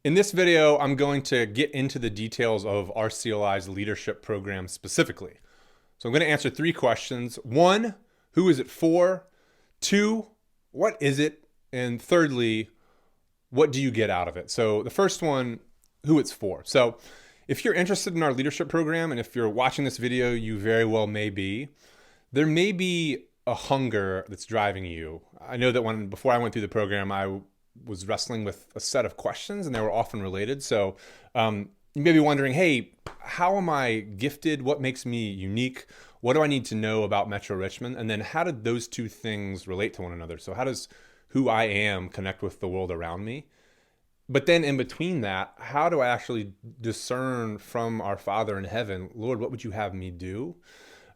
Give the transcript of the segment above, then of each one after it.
In this video, I'm going to get into the details of RCLI's leadership program specifically. So I'm going to answer three questions. One, who is it for? Two, what is it? And thirdly, what do you get out of it? So the first one, who it's for. So if you're interested in our leadership program, and if you're watching this video, you very well may be, there may be a hunger that's driving you. I know that before I went through the program, I was wrestling with a set of questions and they were often related. So you may be wondering, hey, how am I gifted? What makes me unique? What do I need to know about Metro Richmond? And then how did those two things relate to one another? So how does who I am connect with the world around me? But then in between that, how do I actually discern from our Father in heaven, Lord, what would you have me do?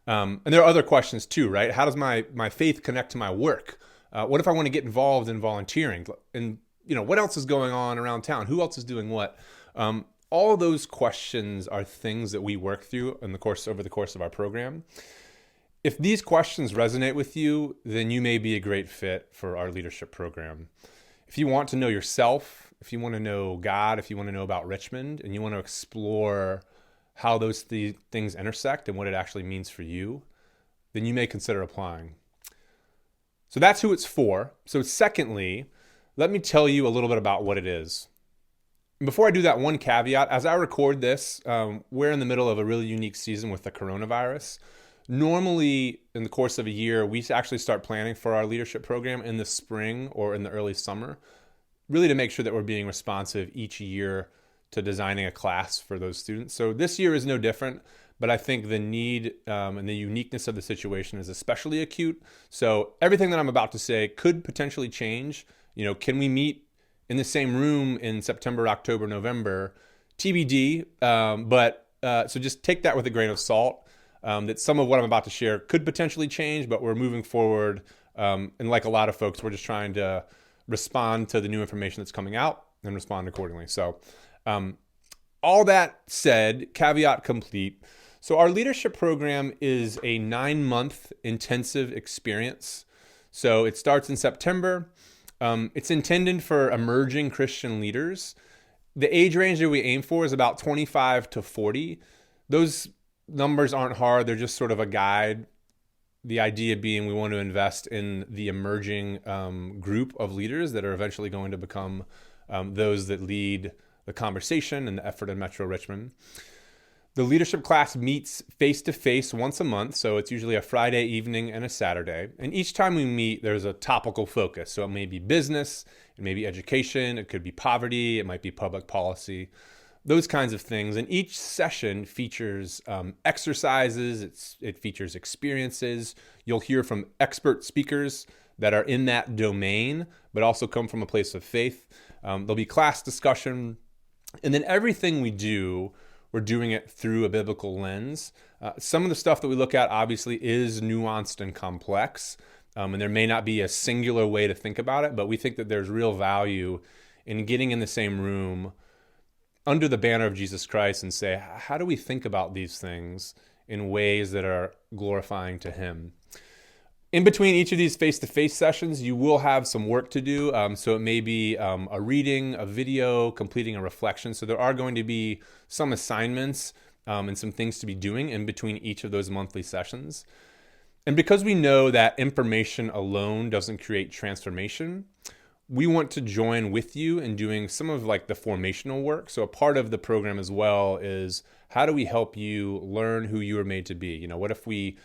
And there are other questions too, right? How does my faith connect to my work? What if I want to get involved in volunteering? And what else is going on around town? Who else is doing what? All of those questions are things that we work through over the course of our program. If these questions resonate with you, then you may be a great fit for our leadership program. If you want to know yourself, if you want to know God, if you want to know about Richmond, and you want to explore how those things intersect and what it actually means for you, then you may consider applying. So that's who it's for. So secondly, let me tell you a little bit about what it is. Before I do that, one caveat. As I record this, we're in the middle of a really unique season with the coronavirus. Normally, in the course of a year, we actually start planning for our leadership program in the spring or in the early summer, really to make sure that we're being responsive each year to designing a class for those students. So this year is no different. But I think the need and the uniqueness of the situation is especially acute. So everything that I'm about to say could potentially change. Can we meet in the same room in September, October, November? TBD. So just take that with a grain of salt. That some of what I'm about to share could potentially change, but we're moving forward. And like a lot of folks, we're just trying to respond to the new information that's coming out and respond accordingly. So all that said, caveat complete. So our leadership program is a 9-month intensive experience. So it starts in September. It's intended for emerging Christian leaders. The age range that we aim for is about 25 to 40. Those numbers aren't hard. They're just sort of a guide. The idea being we want to invest in the emerging group of leaders that are eventually going to become those that lead the conversation and the effort in Metro Richmond. The leadership class meets face-to-face once a month, so it's usually a Friday evening and a Saturday. And each time we meet, there's a topical focus. So it may be business, it may be education, it could be poverty, it might be public policy, those kinds of things. And each session features exercises, it features experiences. You'll hear from expert speakers that are in that domain, but also come from a place of faith. There'll be class discussion. And then everything we do, we're doing it through a biblical lens. Some of the stuff that we look at obviously is nuanced and complex, and there may not be a singular way to think about it, but we think that there's real value in getting in the same room under the banner of Jesus Christ and say, how do we think about these things in ways that are glorifying to Him? In between each of these face-to-face sessions, you will have some work to do. So it may be a reading, a video, completing a reflection. So there are going to be some assignments and some things to be doing in between each of those monthly sessions. And because we know that information alone doesn't create transformation, we want to join with you in doing some of the formational work. So a part of the program as well is how do we help you learn who you are made to be? What if we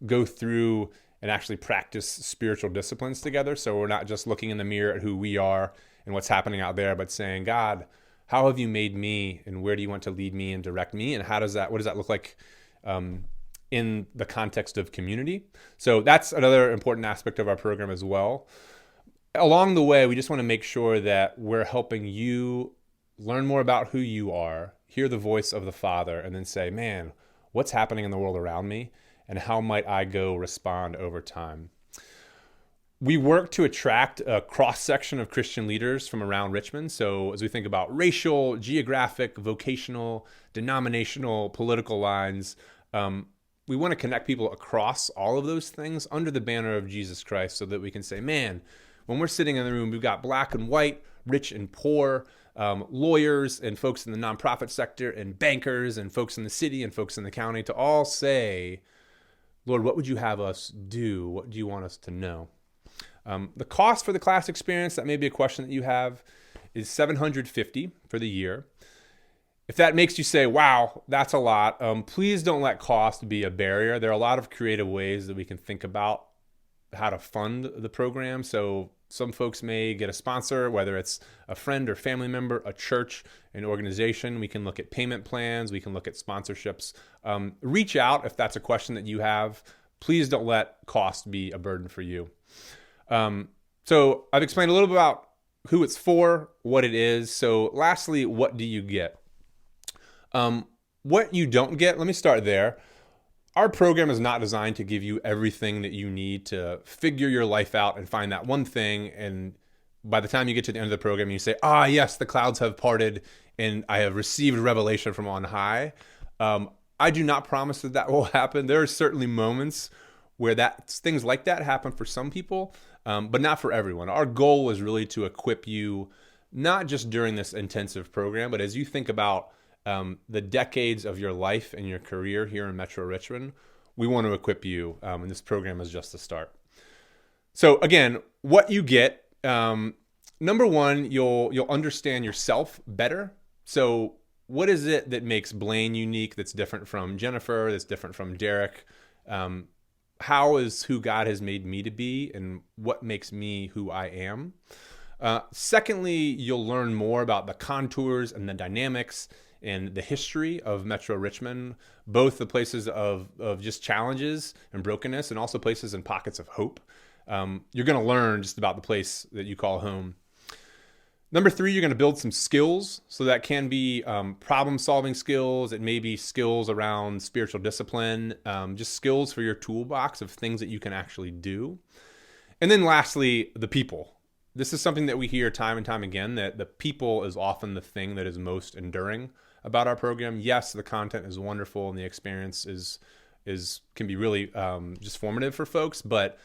go through and actually practice spiritual disciplines together. So we're not just looking in the mirror at who we are and what's happening out there, but saying, God, how have you made me and where do you want to lead me and direct me? And what does that look like in the context of community? So that's another important aspect of our program as well. Along the way, we just want to make sure that we're helping you learn more about who you are, hear the voice of the Father, and then say, man, what's happening in the world around me? And how might I go respond over time? We work to attract a cross-section of Christian leaders from around Richmond. So as we think about racial, geographic, vocational, denominational, political lines, we want to connect people across all of those things under the banner of Jesus Christ so that we can say, man, when we're sitting in the room, we've got black and white, rich and poor, lawyers and folks in the nonprofit sector and bankers and folks in the city and folks in the county to all say, Lord, what would you have us do? What do you want us to know? The cost for the class experience, that may be a question that you have, is $750 for the year. If that makes you say, wow, that's a lot, please don't let cost be a barrier. There are a lot of creative ways that we can think about how to fund the program. So some folks may get a sponsor, whether it's a friend or family member, a church, an organization. We can look at payment plans. We can look at sponsorships. Reach out if that's a question that you have. Please don't let cost be a burden for you. So I've explained a little bit about who it's for, what it is. So lastly, what do you get? What you don't get, let me start there. Our program is not designed to give you everything that you need to figure your life out and find that one thing. And by the time you get to the end of the program, you say, yes, the clouds have parted and I have received revelation from on high. I do not promise that that will happen. There are certainly moments where things like that happen for some people, but not for everyone. Our goal is really to equip you, not just during this intensive program, but as you think about the decades of your life and your career here in Metro Richmond, we want to equip you, and this program is just the start. So again, what you get, number one, you'll understand yourself better. So what is it that makes Blaine unique, that's different from Jennifer, that's different from Derek? How is who God has made me to be, and what makes me who I am? Secondly, you'll learn more about the contours and the dynamics and the history of Metro Richmond, both the places of just challenges and brokenness, and also places and pockets of hope. You're going to learn just about the place that you call home. Number three, you're going to build some skills. So that can be problem-solving skills. It may be skills around spiritual discipline, just skills for your toolbox of things that you can actually do. And then lastly, the people. This is something that we hear time and time again, that the people is often the thing that is most enduring about our program. Yes, the content is wonderful and the experience can be really just formative for folks, but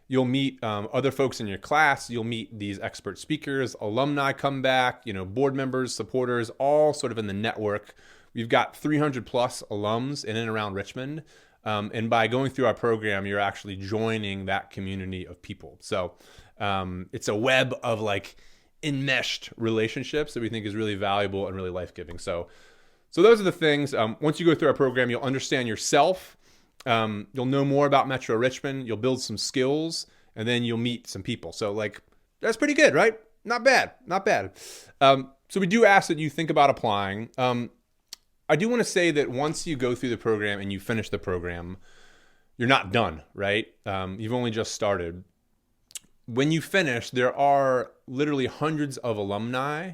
you'll meet other folks in your class. You'll meet these expert speakers, alumni come back, board members, supporters, all sort of in the network. We've got 300 plus alums in and around Richmond. And by going through our program, you're actually joining that community of people. So it's a web of enmeshed relationships that we think is really valuable and really life-giving. So those are the things. Once you go through our program, you'll understand yourself. You'll know more about Metro Richmond. You'll build some skills, and then you'll meet some people. So that's pretty good, right? Not bad. So we do ask that you think about applying. I do want to say that once you go through the program and you finish the program, you're not done, right? You've only just started. When you finish, there are literally hundreds of alumni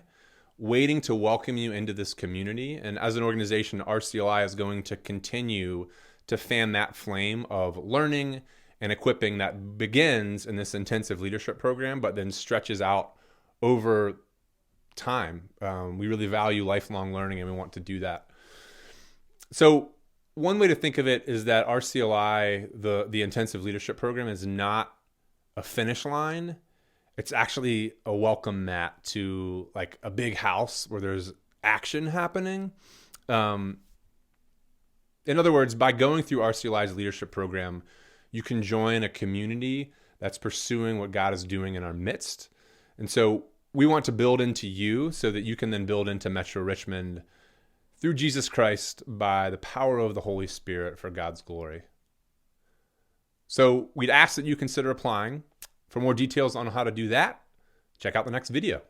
waiting to welcome you into this community. And as an organization, RCLI is going to continue to fan that flame of learning and equipping that begins in this intensive leadership program, but then stretches out over time. We really value lifelong learning, and we want to do that. So one way to think of it is that RCLI, the intensive leadership program, is not a finish line. It's actually a welcome mat to a big house where there's action happening. In other words, by going through RCLI's leadership program, you can join a community that's pursuing what God is doing in our midst. And so we want to build into you so that you can then build into Metro Richmond through Jesus Christ by the power of the Holy Spirit for God's glory. So we'd ask that you consider applying. For more details on how to do that, check out the next video.